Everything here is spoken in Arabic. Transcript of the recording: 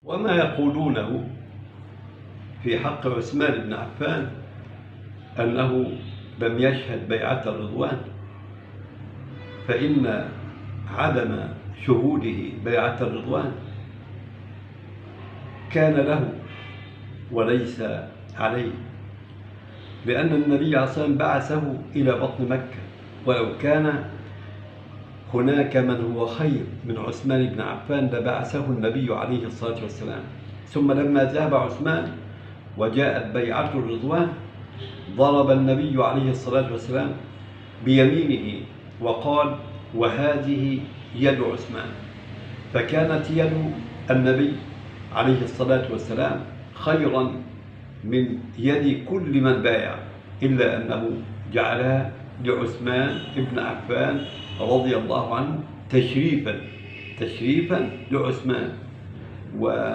وما يقولونه في حق عثمان بن عفان أنه لم يشهد بيعة الرضوان، فإن عدم شهوده بيعة الرضوان كان له وليس عليه، لأن النبي عليه الصلاة والسلام بعثه إلى بطن مكة، ولو كان هناك من هو خير من عثمان بن عفان لبعثه النبي عليه الصلاة والسلام. ثم لما ذهب عثمان وجاءت بيعة الرضوان ضرب النبي عليه الصلاة والسلام بيمينه وقال: وهذه يد عثمان. فكانت يد النبي عليه الصلاة والسلام خيرا من يد كل من بايع، إلا أنه جعلها لعثمان بن عفان رضي الله عنه تشريفا لعثمان.